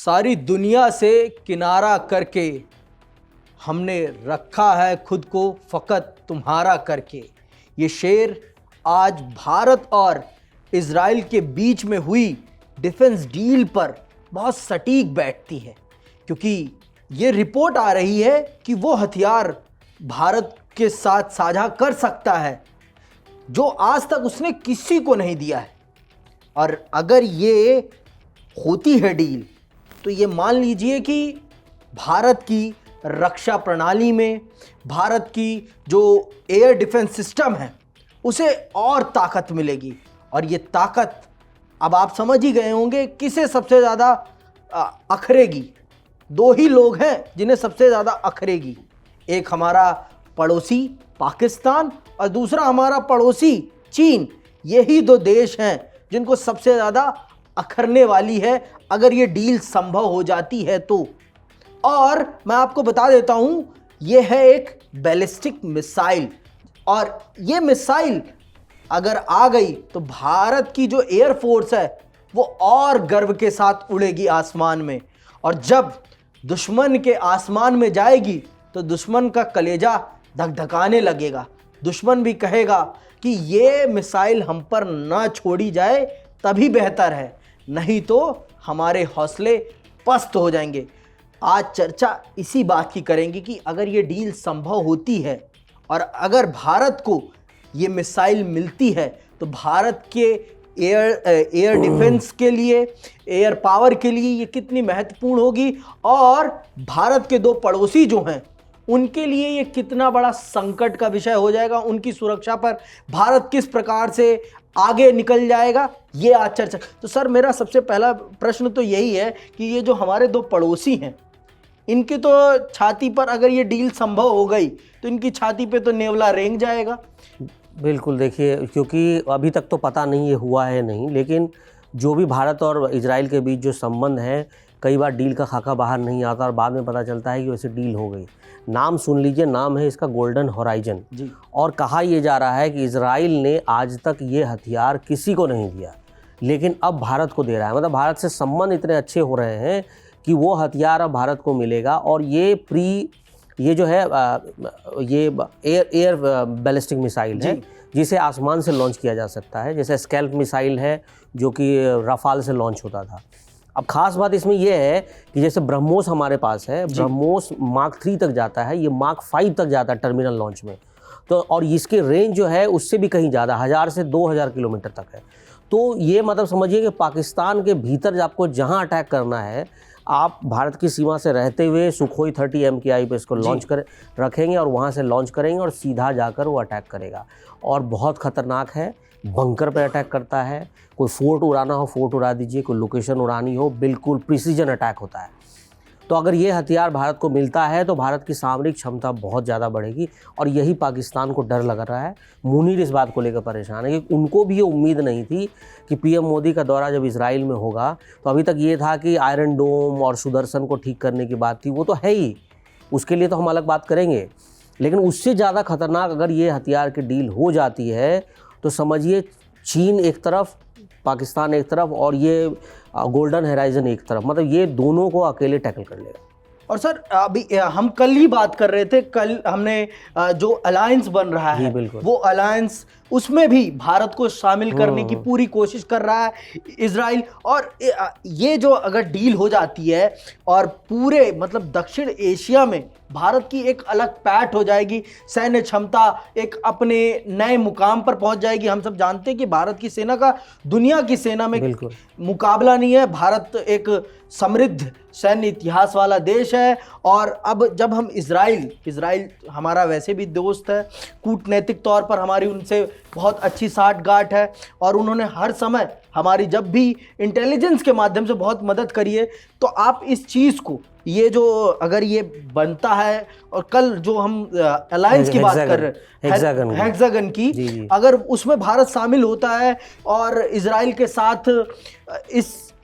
सारी दुनिया से किनारा करके हमने रखा है खुद को फ़कत तुम्हारा करके। ये शेर आज भारत और इज़राइल के बीच में हुई डिफेंस डील पर बहुत सटीक बैठती है, क्योंकि ये रिपोर्ट आ रही है कि वो हथियार भारत के साथ साझा कर सकता है जो आज तक उसने किसी को नहीं दिया है। और अगर ये होती है डील, तो ये मान लीजिए कि भारत की रक्षा प्रणाली में, भारत की जो एयर डिफेंस सिस्टम है उसे और ताकत मिलेगी। और ये ताकत अब आप समझ ही गए होंगे किसे सबसे ज़्यादा अखरेगी। दो ही लोग हैं जिन्हें सबसे ज़्यादा अखरेगी, एक हमारा पड़ोसी पाकिस्तान और दूसरा हमारा पड़ोसी चीन। यही दो देश हैं जिनको सबसे ज़्यादा अखरने वाली है अगर ये डील संभव हो जाती है तो। और मैं आपको बता देता हूं, ये है एक बैलिस्टिक मिसाइल, और ये मिसाइल अगर आ गई तो भारत की जो एयर फोर्स है वो और गर्व के साथ उड़ेगी आसमान में। और जब दुश्मन के आसमान में जाएगी तो दुश्मन का कलेजा धकधकाने लगेगा। दुश्मन भी कहेगा कि ये मिसाइल हम पर ना छोड़ी जाए तभी बेहतर है, नहीं तो हमारे हौसले पस्त हो जाएंगे। आज चर्चा इसी बात की करेंगे कि अगर ये डील संभव होती है और अगर भारत को ये मिसाइल मिलती है तो भारत के एयर डिफेंस के लिए, एयर पावर के लिए ये कितनी महत्वपूर्ण होगी, और भारत के दो पड़ोसी जो हैं उनके लिए ये कितना बड़ा संकट का विषय हो जाएगा। उनकी सुरक्षा पर भारत किस प्रकार से आगे निकल जाएगा, ये आज चर्चा। तो सर, मेरा सबसे पहला प्रश्न तो यही है कि ये जो हमारे दो पड़ोसी हैं, इनकी तो छाती पर अगर ये डील संभव हो गई तो इनकी छाती पे तो नेवला रेंग जाएगा। बिल्कुल, देखिए, क्योंकि अभी तक तो पता नहीं ये हुआ है नहीं, लेकिन जो भी भारत और इजराइल के बीच जो संबंध है, कई बार डील का खाका बाहर नहीं आता और बाद में पता चलता है कि वैसे डील हो गई। नाम सुन लीजिए, नाम है इसका गोल्डन होराइजन जी। और कहा यह जा रहा है कि इजराइल ने आज तक ये हथियार किसी को नहीं दिया, लेकिन अब भारत को दे रहा है। मतलब भारत से संबंध इतने अच्छे हो रहे हैं कि वो हथियार अब भारत को मिलेगा। और ये जो है ये एयर बैलिस्टिक मिसाइल है जिसे आसमान से लॉन्च किया जा सकता है, जैसे स्कैल्प मिसाइल है जो कि रफाल से लॉन्च होता था। अब खास बात इसमें यह है कि जैसे ब्रह्मोस हमारे पास है, ब्रह्मोस मार्क 3 तक जाता है, ये मार्क 5 तक जाता है टर्मिनल लॉन्च में। तो और इसकी रेंज जो है उससे भी कहीं ज़्यादा, 1000 से 2000 किलोमीटर तक है। तो ये मतलब समझिए कि पाकिस्तान के भीतर आपको जहाँ अटैक करना है, आप भारत की सीमा से रहते हुए सुखोई 30 MKI पे इसको लॉन्च कर रखेंगे और वहाँ से लॉन्च करेंगे और सीधा जाकर वो अटैक करेगा। और बहुत ख़तरनाक है, बंकर पे अटैक करता है। कोई फोर्ट उड़ाना हो फोर्ट उड़ा दीजिए, कोई लोकेशन उड़ानी हो, बिल्कुल प्रिसीजन अटैक होता है। तो अगर ये हथियार भारत को मिलता है तो भारत की सामरिक क्षमता बहुत ज़्यादा बढ़ेगी, और यही पाकिस्तान को डर लग रहा है। मुनीर इस बात को लेकर परेशान है कि उनको भी ये उम्मीद नहीं थी कि PM मोदी का दौरा जब इजराइल में होगा तो अभी तक ये था कि आयरन डोम और सुदर्शन को ठीक करने की बात थी, वो तो है ही, उसके लिए तो हम अलग बात करेंगे। लेकिन उससे ज़्यादा खतरनाक अगर ये हथियार की डील हो जाती है तो समझिए चीन एक तरफ, पाकिस्तान एक तरफ और ये गोल्डन होराइजन एक तरफ, मतलब ये दोनों को अकेले टैकल कर लेगा। और सर, अभी हम कल ही बात कर रहे थे, कल हमने जो अलायंस बन रहा है वो अलायंस, उसमें भी भारत को शामिल करने की पूरी कोशिश कर रहा है इजराइल। और ये जो अगर डील हो जाती है और पूरे मतलब दक्षिण एशिया में भारत की एक अलग पैठ हो जाएगी, सैन्य क्षमता एक अपने नए मुकाम पर पहुंच जाएगी। हम सब जानते हैं कि भारत की सेना का दुनिया की सेना में मुकाबला नहीं है। भारत एक समृद्ध सैन्य इतिहास वाला देश है। और अब जब हम इजराइल हमारा वैसे भी दोस्त है, कूटनैतिक तौर पर हमारी उनसे बहुत अच्छी साठगांठ है, और उन्होंने हर समय हमारी जब भी इंटेलिजेंस के माध्यम से बहुत मदद करी है। तो आप इस चीज़ को, ये जो अगर ये बनता है, और कल जो हम अलायंस की बात कर रहे हैं हेक्सागन की, अगर उसमें भारत शामिल होता है और इजराइल के साथ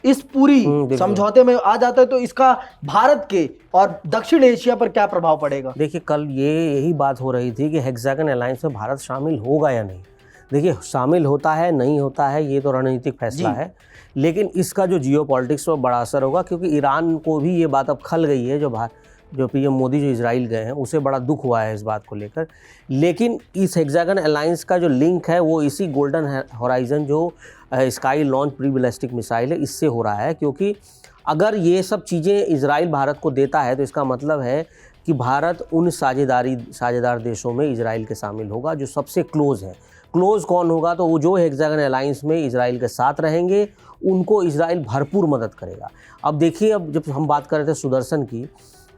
इस पूरी समझौते में आ जाता है, तो इसका भारत के और दक्षिण एशिया पर क्या प्रभाव पड़ेगा? देखिए, कल यही बात हो रही थी कि हेक्सागन अलायंस में भारत शामिल होगा या नहीं। देखिए शामिल होता है नहीं होता है ये तो रणनीतिक फैसला है, लेकिन इसका जो जियोपॉलिटिक्स पर बड़ा असर होगा, क्योंकि ईरान को भी ये बात अब खल गई है, जो पीएम मोदी जो इजराइल गए हैं उसे बड़ा दुख हुआ है इस बात को लेकर। लेकिन इस हेक्सागन अलायंस का जो लिंक है वो इसी गोल्डन होराइजन जो sky launch pre ballistic missile है इससे हो रहा है, क्योंकि अगर ये सब चीज़ें इजराइल भारत को देता है तो इसका मतलब है कि भारत उन साझेदार देशों में इजराइल के शामिल होगा जो सबसे क्लोज़ है। क्लोज़ कौन होगा? तो वो जो हेक्सागन अलायंस में इजराइल के साथ रहेंगे उनको इजराइल भरपूर मदद करेगा। अब देखिए, अब जब हम बात कर रहे थे सुदर्शन की,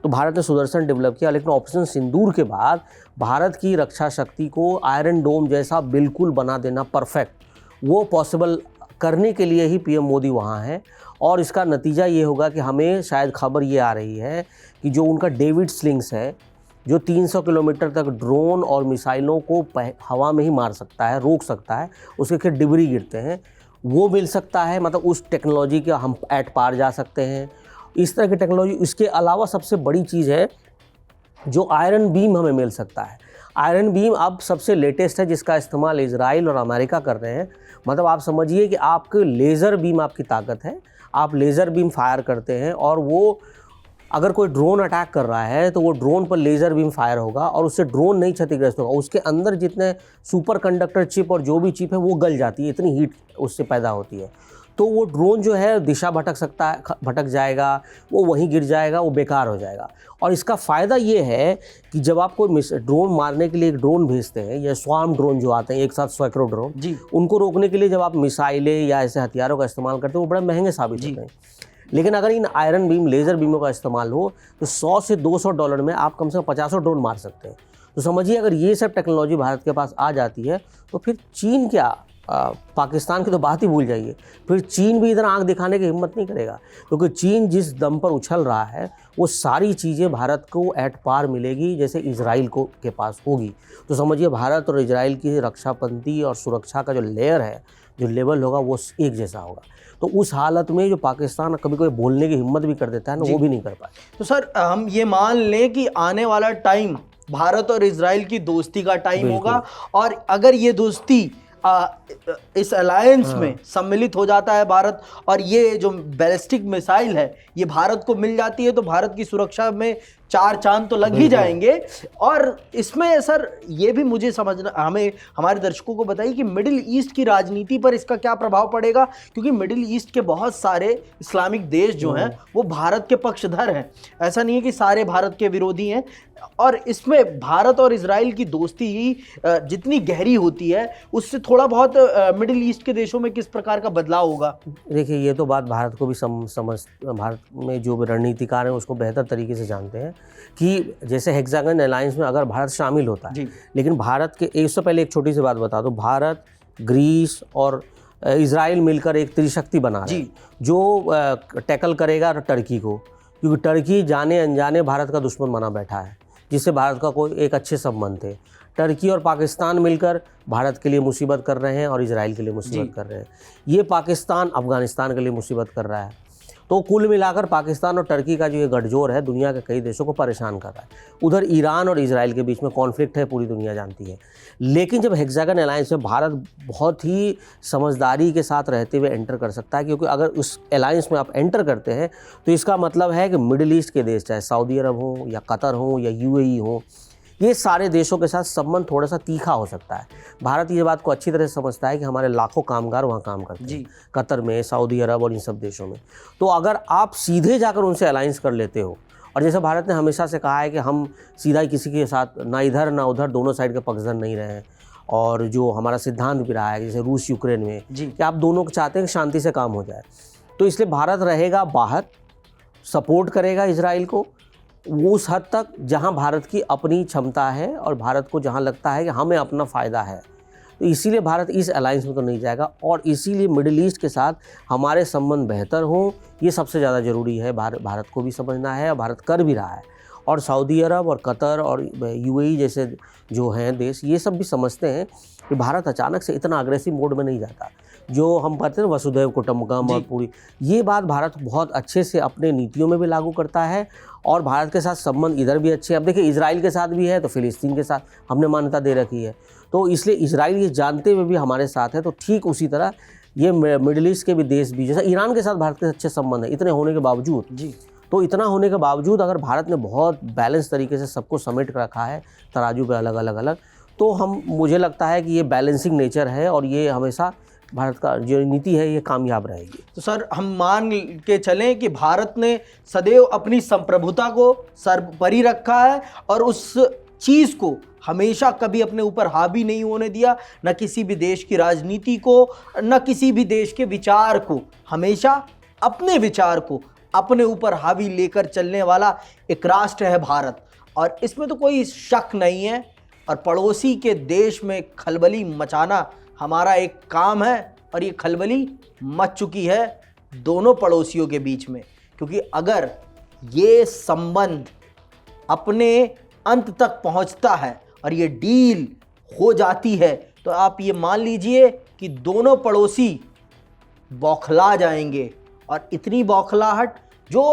तो भारत ने सुदर्शन डेवलप किया, लेकिन ऑपरेशन सिंदूर के बाद भारत की रक्षा शक्ति को आयरन डोम जैसा बिल्कुल बना देना परफेक्ट, वो पॉसिबल करने के लिए ही पीएम मोदी वहाँ हैं। और इसका नतीजा ये होगा कि हमें शायद खबर ये आ रही है कि जो उनका डेविड स्लिंग्स है, जो 300 किलोमीटर तक ड्रोन और मिसाइलों को हवा में ही मार सकता है, रोक सकता है, उसके फिर डिबरी गिरते हैं, वो मिल सकता है। मतलब उस टेक्नोलॉजी के हम एट पार जा सकते हैं, इस तरह की टेक्नोलॉजी। इसके अलावा सबसे बड़ी चीज़ है जो आयरन बीम हमें मिल सकता है। आयरन बीम अब सबसे लेटेस्ट है जिसका इस्तेमाल इजराइल और अमेरिका कर रहे हैं। मतलब आप समझिए कि आपके लेज़र बीम आपकी ताकत है, आप लेज़र बीम फायर करते हैं और वो अगर कोई ड्रोन अटैक कर रहा है तो वो ड्रोन पर लेज़र बीम फायर होगा और उससे ड्रोन नहीं क्षतिग्रस्त होगा। उसके अंदर जितने सुपर कंडक्टर चिप और जो भी चिप है वो गल जाती है, इतनी हीट उससे पैदा होती है। तो वो ड्रोन जो है दिशा भटक सकता है, भटक जाएगा, वो वहीं गिर जाएगा, वो बेकार हो जाएगा। और इसका फ़ायदा ये है कि जब आप कोई ड्रोन मारने के लिए एक ड्रोन भेजते हैं, या स्वार्म ड्रोन जो आते हैं एक साथ सैकड़ों ड्रोन, उनको रोकने के लिए जब आप मिसाइलें या ऐसे हथियारों का इस्तेमाल करते हैं वो बड़े महंगे साबित होते हैं। लेकिन अगर इन आयरन बीम लेज़र बीमों का इस्तेमाल हो तो $100 से $200 में आप कम से कम 50 ड्रोन मार सकते हैं। तो समझिए अगर ये सब टेक्नोलॉजी भारत के पास आ जाती है तो फिर चीन क्या, पाकिस्तान की तो बात ही भूल जाइए, फिर चीन भी इधर आंख दिखाने की हिम्मत नहीं करेगा, क्योंकि चीन जिस दम पर उछल रहा है वो सारी चीज़ें भारत को एट पार मिलेगी जैसे इजराइल को के पास होगी। तो समझिए भारत और इजराइल की रक्षापंथी और सुरक्षा का जो लेयर है, जो लेवल होगा वो एक जैसा होगा। तो उस हालत में जो पाकिस्तान कभी कोई बोलने की हिम्मत भी कर देता है ना, वो भी नहीं कर पाए। तो सर हम ये मान लें कि आने वाला टाइम भारत और इजराइल की दोस्ती का टाइम होगा, और अगर ये दोस्ती इस अलायंस में सम्मिलित हो जाता है भारत, और ये जो बैलिस्टिक मिसाइल है ये भारत को मिल जाती है, तो भारत की सुरक्षा में 4 चांद तो लग ही जाएंगे। और इसमें सर ये भी मुझे समझना, हमें हमारे दर्शकों को बताइए कि मिडिल ईस्ट की राजनीति पर इसका क्या प्रभाव पड़ेगा, क्योंकि मिडिल ईस्ट के बहुत सारे इस्लामिक देश जो हैं वो भारत के पक्षधर हैं, ऐसा नहीं है कि सारे भारत के विरोधी हैं। और इसमें भारत और इजराइल की दोस्ती ही जितनी गहरी होती है उससे थोड़ा बहुत मिडिल ईस्ट के देशों में किस प्रकार का बदलाव होगा। देखिए ये तो बात भारत को भी भारत में जो रणनीतिकार हैं उसको बेहतर तरीके से जानते हैं कि जैसे हेक्सागन अलायंस में अगर भारत शामिल होता है, लेकिन भारत के इससे पहले एक छोटी सी बात बता दो, भारत, ग्रीस और इजराइल मिलकर एक त्रिशक्ति बना रहे हैं जो टैकल करेगा टर्की को, क्योंकि टर्की जाने अनजाने भारत का दुश्मन बना बैठा है जिससे भारत का कोई एक अच्छे संबंध थे। टर्की और पाकिस्तान मिलकर भारत के लिए मुसीबत कर रहे हैं और इजराइल के लिए मुसीबत कर रहे हैं। ये पाकिस्तान अफगानिस्तान के लिए मुसीबत कर रहा है। तो कुल मिलाकर पाकिस्तान और टर्की का जो ये गठजोड़ है दुनिया के कई देशों को परेशान कर रहा है। उधर ईरान और इजराइल के बीच में कॉन्फ्लिक्ट है, पूरी दुनिया जानती है। लेकिन जब हेक्सागन अलायंस में भारत बहुत ही समझदारी के साथ रहते हुए एंटर कर सकता है, क्योंकि अगर उस अलायंस में आप एंटर करते हैं तो इसका मतलब है कि मिडिल ईस्ट के देश, चाहे सऊदी अरब हो या कतर हो या UAE हो, ये सारे देशों के साथ संबंध थोड़ा सा तीखा हो सकता है। भारत ये बात को अच्छी तरह से समझता है कि हमारे लाखों कामगार वहाँ काम करते हैं, कतर में, सऊदी अरब और इन सब देशों में। तो अगर आप सीधे जाकर उनसे अलायंस कर लेते हो, और जैसे भारत ने हमेशा से कहा है कि हम सीधा ही किसी के साथ ना इधर ना उधर, दोनों साइड के पक्षधर नहीं रहे हैं, और जो हमारा सिद्धांत भी रहा है जैसे रूस यूक्रेन में कि आप दोनों को चाहते हैं कि शांति से काम हो जाए, तो इसलिए भारत रहेगा बाहर, सपोर्ट करेगा इजराइल को वो उस हद तक जहां भारत की अपनी क्षमता है और भारत को जहां लगता है कि हमें अपना फ़ायदा है। तो इसीलिए भारत इस अलायंस में तो नहीं जाएगा, और इसीलिए मिडिल ईस्ट के साथ हमारे संबंध बेहतर हों, ये सबसे ज़्यादा ज़रूरी है। भारत को भी समझना है और भारत कर भी रहा है। और सऊदी अरब और कतर और UAE जैसे जो हैं देश, ये सब भी समझते हैं कि भारत अचानक से इतना अग्रेसिव मोड में नहीं जाता, जो हम कहते हैं वसुधैव कुटुंबकम और पूरी, ये बात भारत बहुत अच्छे से अपने नीतियों में भी लागू करता है और भारत के साथ संबंध इधर भी अच्छे हैं। अब देखिए इजराइल के साथ भी है तो फिलिस्तीन के साथ हमने मान्यता दे रखी है, तो इसलिए इजराइल ये जानते हुए भी हमारे साथ है। तो ठीक उसी तरह ये मिडिल ईस्ट के भी देश भी, जैसे ईरान के साथ भारत के अच्छे संबंध है इतने होने के बावजूद जी, तो इतना होने के बावजूद अगर भारत ने बहुत बैलेंस तरीके से सबको समेट कर रखा है तराजू पे अलग अलग अलग, तो मुझे लगता है कि ये बैलेंसिंग नेचर है और ये हमेशा भारत का जो नीति है ये कामयाब रहेगी। तो सर हम मान के चलें कि भारत ने सदैव अपनी संप्रभुता को सर्वोपरि रखा है और उस चीज़ को हमेशा कभी अपने ऊपर हावी नहीं होने दिया, न किसी भी देश की राजनीति को, न किसी भी देश के विचार को, हमेशा अपने विचार को अपने ऊपर हावी लेकर चलने वाला एक राष्ट्र है भारत, और इसमें तो कोई शक नहीं है। और पड़ोसी के देश में खलबली मचाना हमारा एक काम है और ये खलबली मच चुकी है दोनों पड़ोसियों के बीच में, क्योंकि अगर ये संबंध अपने अंत तक पहुंचता है और ये डील हो जाती है तो आप ये मान लीजिए कि दोनों पड़ोसी बौखला जाएंगे, और इतनी बौखलाहट जो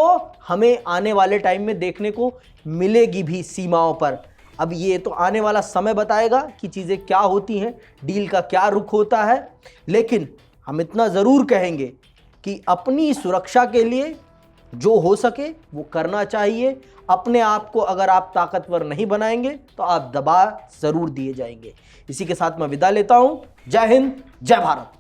हमें आने वाले टाइम में देखने को मिलेगी भी सीमाओं पर। अब ये तो आने वाला समय बताएगा कि चीज़ें क्या होती हैं, डील का क्या रुख होता है, लेकिन हम इतना ज़रूर कहेंगे कि अपनी सुरक्षा के लिए जो हो सके वो करना चाहिए। अपने आप को अगर आप ताकतवर नहीं बनाएंगे तो आप दबा ज़रूर दिए जाएंगे। इसी के साथ मैं विदा लेता हूँ। जय हिंद, जय भारत।